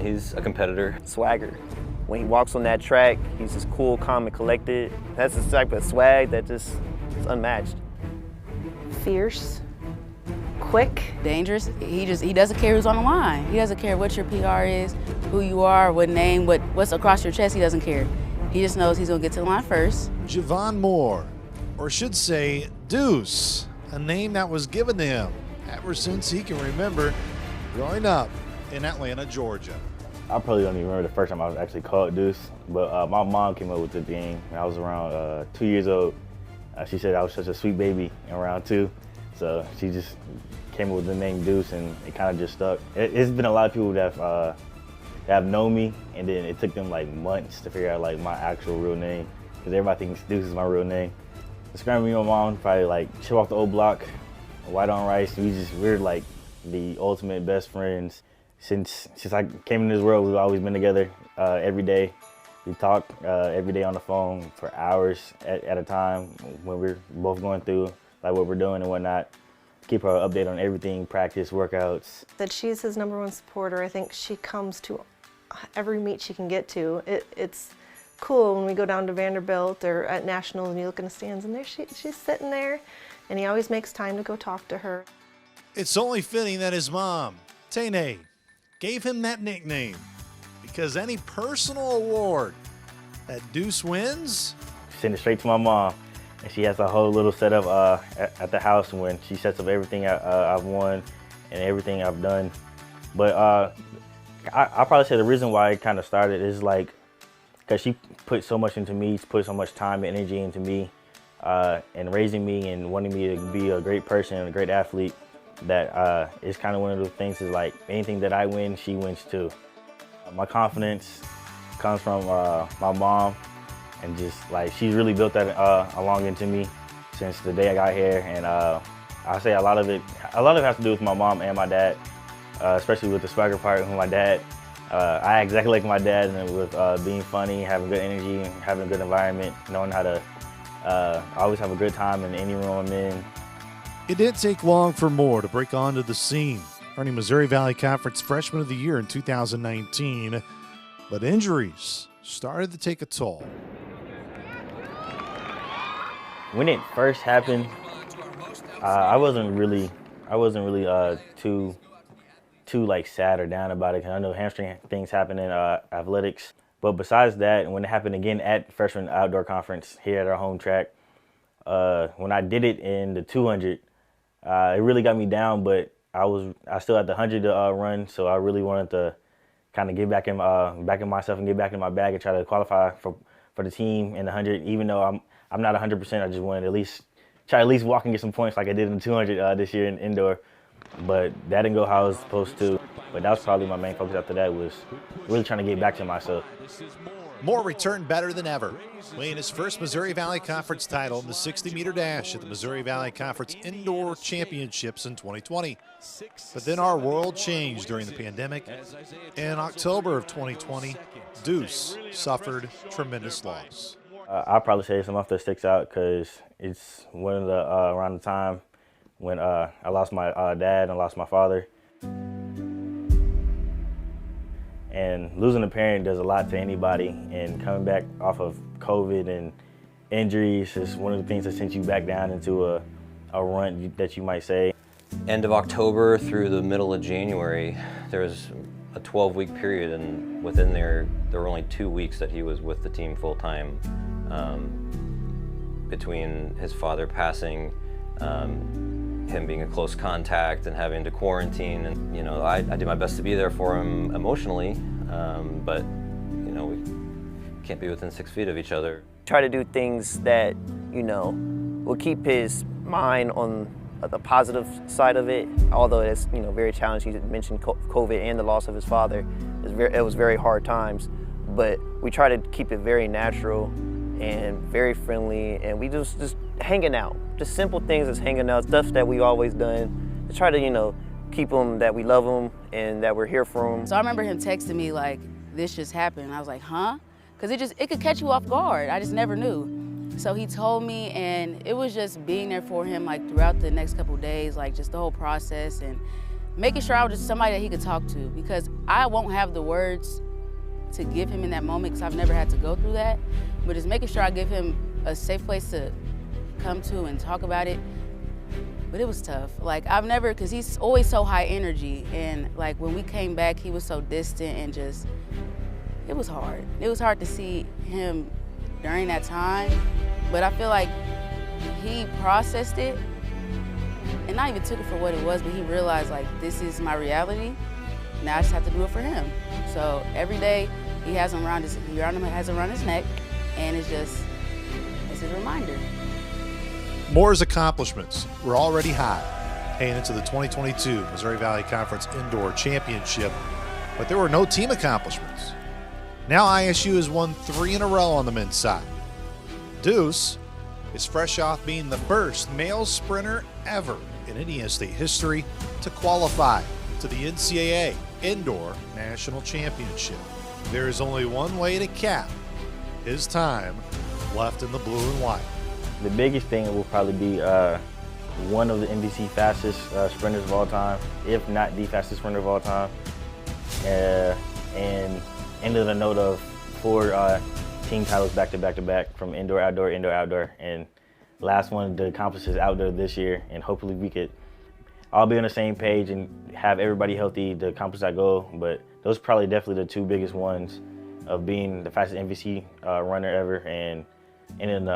He's a competitor. Swagger. When he walks on that track, he's just cool, calm, and collected. That's the type of swag that just is unmatched. Fierce, quick. Dangerous. He doesn't care who's on the line. He doesn't care what your PR is, who you are, what name, what's across your chest. He doesn't care. He just knows he's gonna get to the line first. JaVaughn Moore, or should say Deuce, a name that was given to him ever since he can remember growing up in Atlanta, Georgia. I probably don't even remember the first time I was actually called Deuce, but my mom came up with the name when I was around 2 years old. She said I was such a sweet baby in round 2, so she just came up with the name Deuce, and it kind of just stuck. It's been a lot of people that have known me, and then it took them like months to figure out like my actual real name, because everybody thinks Deuce is my real name. Describing me and my mom, probably like chip off the old block, white on rice. We're like the ultimate best friends. Since I came into this world, we've always been together every day. We talk every day on the phone for hours at a time when we're both going through like what we're doing and whatnot. Keep her updated on everything, practice, workouts. That she's his #1 supporter. I think she comes to every meet she can get to. It's cool when we go down to Vanderbilt or at Nationals and you look in the stands and there she's sitting there, and he always makes time to go talk to her. It's only fitting that his mom, Tane, gave him that nickname, because any personal award that Deuce wins, send it straight to my mom, and she has a whole little setup at the house when she sets up everything I've won and everything I've done. But I'll probably say the reason why it kind of started is like because she put so much into me, she put so much time and energy into me, and raising me and wanting me to be a great person and a great athlete. That it's kind of one of those things is like anything that I win, she wins too. My confidence comes from my mom, and just like she's really built that along into me since the day I got here. And I say a lot of it has to do with my mom and my dad, especially with the swagger part. With my dad, I act exactly like my dad, and with being funny, having good energy, having a good environment, knowing how to always have a good time in any room I'm in. it didn't take long for Moore to break onto the scene, earning Missouri Valley Conference Freshman of the Year in 2019, but injuries started to take a toll. When it first happened, I wasn't really too like sad or down about it, because I know hamstring things happen in athletics. But besides that, when it happened again at Freshman Outdoor Conference here at our home track, when I did it in the 200, it really got me down. But I still had the 100 to run, so I really wanted to kind of get back in myself and get back in my bag and try to qualify for the team in the 100. Even though I'm not 100%, I just wanted to at least walk and get some points like I did in the 200 this year in indoor. But that didn't go how I was supposed to. But that was probably my main focus after that, was really trying to get back to myself. Moore returned better than ever, winning his first Missouri Valley Conference title in the 60-meter dash at the Missouri Valley Conference Indoor Championships in 2020. But then our world changed during the pandemic. In October of 2020, Deuce suffered tremendous loss. I'll probably say it's a month that sticks out because it's one of the around the time when I lost my dad and lost my father. And losing a parent does a lot to anybody, and coming back off of COVID and injuries is one of the things that sends you back down into a run that you might say. End of October through the middle of January, there was a 12-week period, and within there were only 2 weeks that he was with the team full-time. Between his father passing, him being a close contact and having to quarantine, and you know, I did my best to be there for him emotionally, but you know, we can't be within 6 feet of each other. Try to do things that, you know, will keep his mind on the positive side of it, although it's, you know, very challenging. You mentioned COVID and the loss of his father. It was very hard times, but we try to keep it very natural and very friendly, and we just hanging out. Just simple things as hanging out, stuff that we've always done to try to, you know, keep them, that we love them and that we're here for them. So I remember him texting me like, this just happened. And I was like, huh? Because it could catch you off guard. I just never knew. So he told me, and it was just being there for him like throughout the next couple of days, like just the whole process, and making sure I was just somebody that he could talk to, because I won't have the words to give him in that moment because I've never had to go through that. But just making sure I give him a safe place to come to and talk about it. But it was tough. Like, I've never, because he's always so high energy, and like when we came back, he was so distant, and just, it was hard. It was hard to see him during that time, but I feel like he processed it and not even took it for what it was, but he realized, like, this is my reality. Now I just have to do it for him. So every day he has him around his neck, and it's his reminder. Moore's accomplishments were already high heading into the 2022 Missouri Valley Conference Indoor Championship, but there were no team accomplishments. Now ISU has won 3 in a row on the men's side. Deuce is fresh off being the first male sprinter ever in Indiana State history to qualify to the NCAA Indoor National Championship. There is only one way to cap his time left in the blue and white. The biggest thing will probably be one of the NBC fastest sprinters of all time, if not the fastest sprinter of all time. And ended a note of 4 team titles back to back to back from indoor, outdoor, indoor, outdoor. And last one to accomplish is outdoor this year. And hopefully we could all be on the same page and have everybody healthy to accomplish that goal. But those are probably definitely the 2 biggest ones, of being the fastest NBC runner ever and ending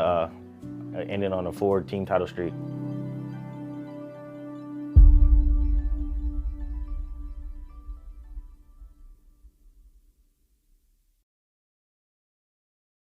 on a 4 team title streak.